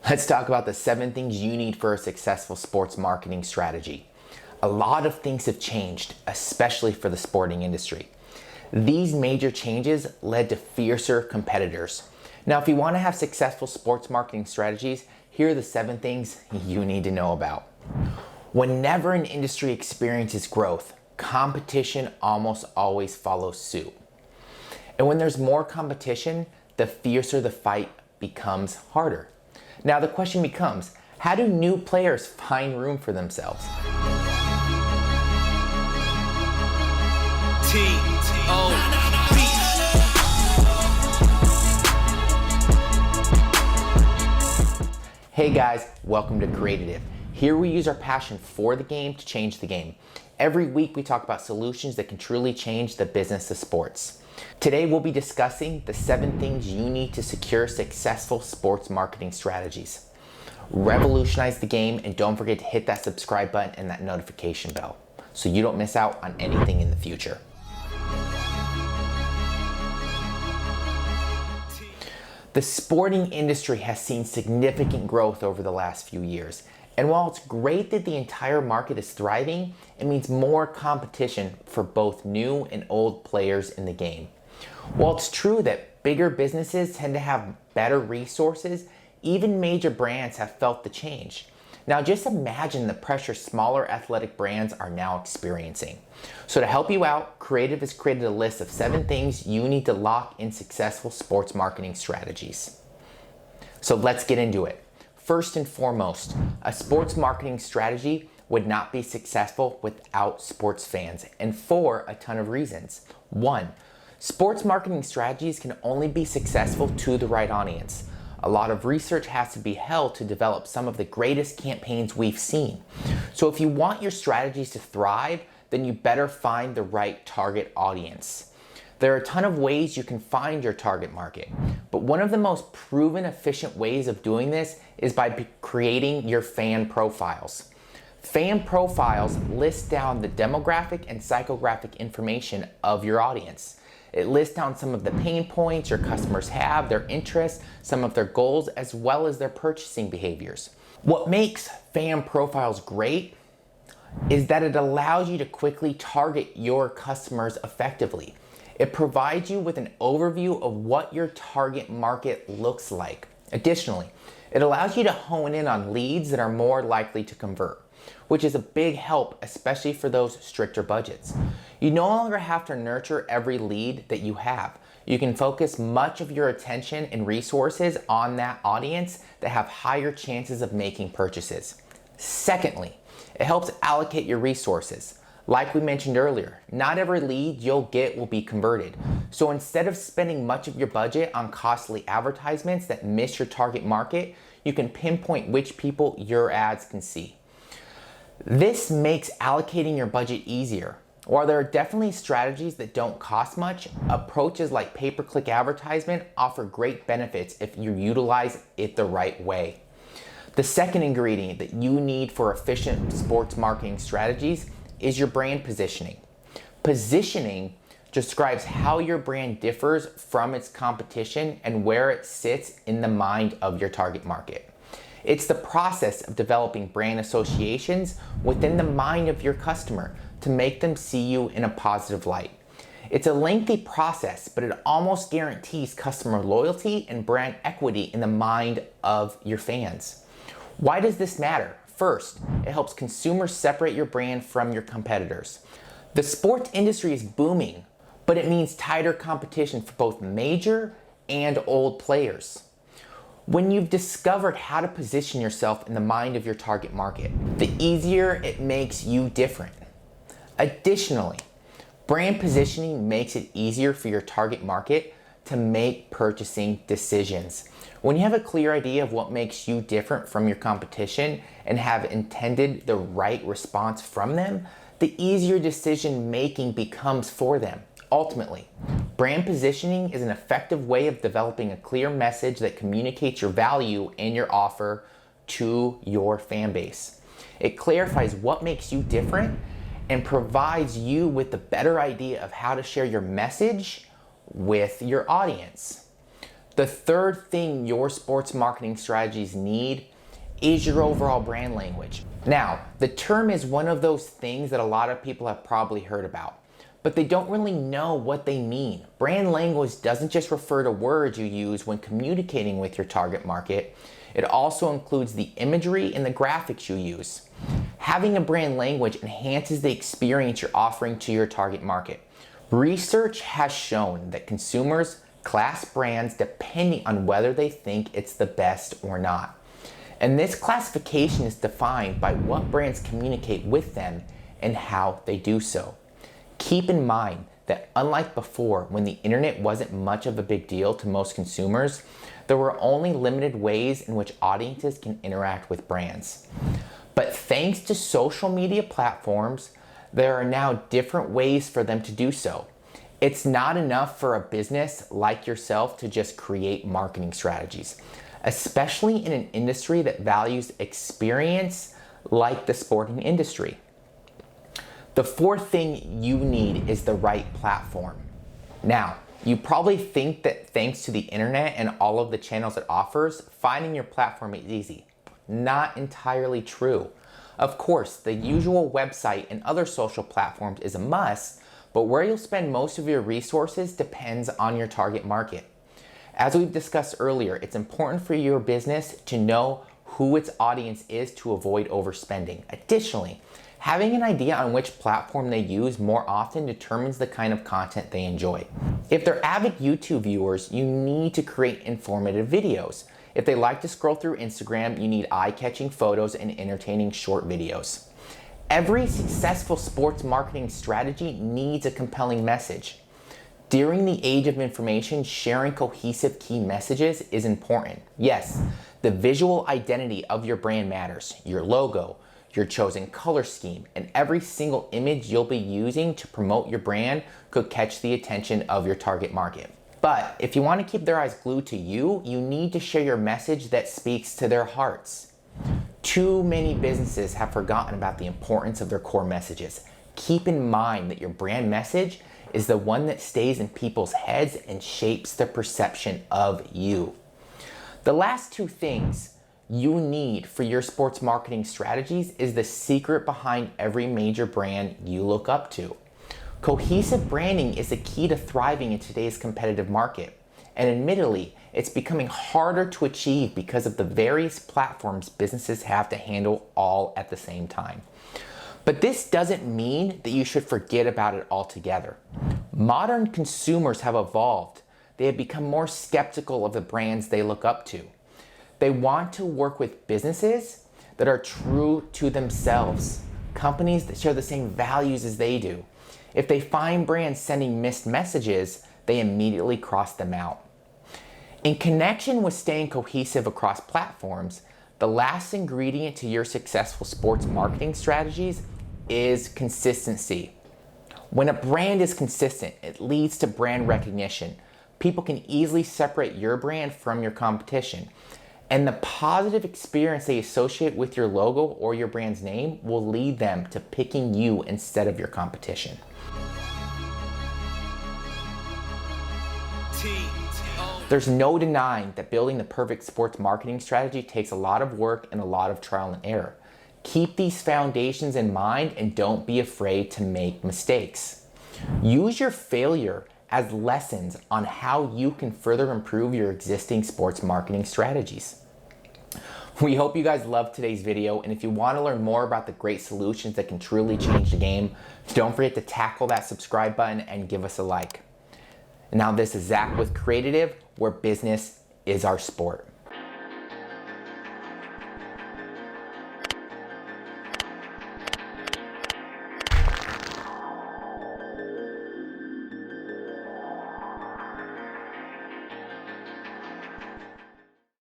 Let's talk about the 7 things you need for a successful sports marketing strategy. A lot of things have changed, especially for the sporting industry. These major changes led to fiercer competitors. Now, if you want to have successful sports marketing strategies, here are the 7 things you need to know about. Whenever an industry experiences growth, competition almost always follows suit. And when there's more competition, the fiercer the fight becomes harder. Now the question becomes, how do new players find room for themselves? Hey guys, welcome to Creative. Here we use our passion for the game to change the game. Every week we talk about solutions that can truly change the business of sports. Today we'll be discussing the 7 things you need to secure successful sports marketing strategies. Revolutionize the game, and don't forget to hit that subscribe button and that notification bell so you don't miss out on anything in the future. The sporting industry has seen significant growth over the last few years. And while it's great that the entire market is thriving, it means more competition for both new and old players in the game. While it's true that bigger businesses tend to have better resources, even major brands have felt the change. Now just imagine the pressure smaller athletic brands are now experiencing. So to help you out, Creative has created a list of 7 things you need to lock in successful sports marketing strategies. So let's get into it. First and foremost, a sports marketing strategy would not be successful without sports fans, and for a ton of reasons. 1, sports marketing strategies can only be successful to the right audience. A lot of research has to be held to develop some of the greatest campaigns we've seen. So if you want your strategies to thrive, then you better find the right target audience. There are a ton of ways you can find your target market, but one of the most proven efficient ways of doing this is by creating your fan profiles. Fan profiles list down the demographic and psychographic information of your audience. It lists down some of the pain points your customers have, their interests, some of their goals, as well as their purchasing behaviors. What makes fan profiles great is that it allows you to quickly target your customers effectively. It provides you with an overview of what your target market looks like. Additionally, it allows you to hone in on leads that are more likely to convert, which is a big help, especially for those stricter budgets. You no longer have to nurture every lead that you have. You can focus much of your attention and resources on that audience that have higher chances of making purchases. Secondly, it helps allocate your resources. Like we mentioned earlier, not every lead you'll get will be converted. So instead of spending much of your budget on costly advertisements that miss your target market, you can pinpoint which people your ads can see. This makes allocating your budget easier. While there are definitely strategies that don't cost much, approaches like pay-per-click advertisement offer great benefits if you utilize it the right way. The second ingredient that you need for efficient sports marketing strategies is your brand positioning. Positioning describes how your brand differs from its competition and where it sits in the mind of your target market. It's the process of developing brand associations within the mind of your customer to make them see you in a positive light. It's a lengthy process, but it almost guarantees customer loyalty and brand equity in the mind of your fans. Why does this matter? First, it helps consumers separate your brand from your competitors. The sports industry is booming, but it means tighter competition for both major and old players. When you've discovered how to position yourself in the mind of your target market, the easier it makes you different. Additionally, brand positioning makes it easier for your target market to make purchasing decisions. When you have a clear idea of what makes you different from your competition and have intended the right response from them, the easier decision making becomes for them. Ultimately, brand positioning is an effective way of developing a clear message that communicates your value and your offer to your fan base. It clarifies what makes you different and provides you with the better idea of how to share your message with your audience. The third thing your sports marketing strategies need is your overall brand language. Now, the term is one of those things that a lot of people have probably heard about, but they don't really know what they mean. Brand language doesn't just refer to words you use when communicating with your target market. It also includes the imagery and the graphics you use. Having a brand language enhances the experience you're offering to your target market. Research has shown that consumers class brands depending on whether they think it's the best or not. And this classification is defined by what brands communicate with them and how they do so. Keep in mind that unlike before, when the internet wasn't much of a big deal to most consumers, there were only limited ways in which audiences can interact with brands. But thanks to social media platforms, there are now different ways for them to do so. It's not enough for a business like yourself to just create marketing strategies, especially in an industry that values experience like the sporting industry. The fourth thing you need is the right platform. Now, you probably think that thanks to the internet and all of the channels it offers, finding your platform is easy. Not entirely true. Of course, the usual website and other social platforms is a must, but where you'll spend most of your resources depends on your target market. As we've discussed earlier, it's important for your business to know who its audience is to avoid overspending. Additionally, having an idea on which platform they use more often determines the kind of content they enjoy. If they're avid YouTube viewers, you need to create informative videos. If they like to scroll through Instagram, you need eye-catching photos and entertaining short videos. Every successful sports marketing strategy needs a compelling message. During the age of information, sharing cohesive key messages is important. Yes, the visual identity of your brand matters. Your logo, your chosen color scheme, and every single image you'll be using to promote your brand could catch the attention of your target market. But if you want to keep their eyes glued to you, you need to share your message that speaks to their hearts. Too many businesses have forgotten about the importance of their core messages. Keep in mind that your brand message is the one that stays in people's heads and shapes the perception of you. The last two things you need for your sports marketing strategies is the secret behind every major brand you look up to. Cohesive branding is the key to thriving in today's competitive market. And admittedly, it's becoming harder to achieve because of the various platforms businesses have to handle all at the same time. But this doesn't mean that you should forget about it altogether. Modern consumers have evolved. They have become more skeptical of the brands they look up to. They want to work with businesses that are true to themselves, companies that share the same values as they do. If they find brands sending mixed messages, they immediately cross them out. In connection with staying cohesive across platforms, the last ingredient to your successful sports marketing strategies is consistency. When a brand is consistent, it leads to brand recognition. People can easily separate your brand from your competition. And the positive experience they associate with your logo or your brand's name will lead them to picking you instead of your competition. There's no denying that building the perfect sports marketing strategy takes a lot of work and a lot of trial and error. Keep these foundations in mind and don't be afraid to make mistakes. Use your failure as lessons on how you can further improve your existing sports marketing strategies. We hope you guys loved today's video, and if you want to learn more about the great solutions that can truly change the game, don't forget to tackle that subscribe button and give us a like. Now this is Zach with Creative, where business is our sport.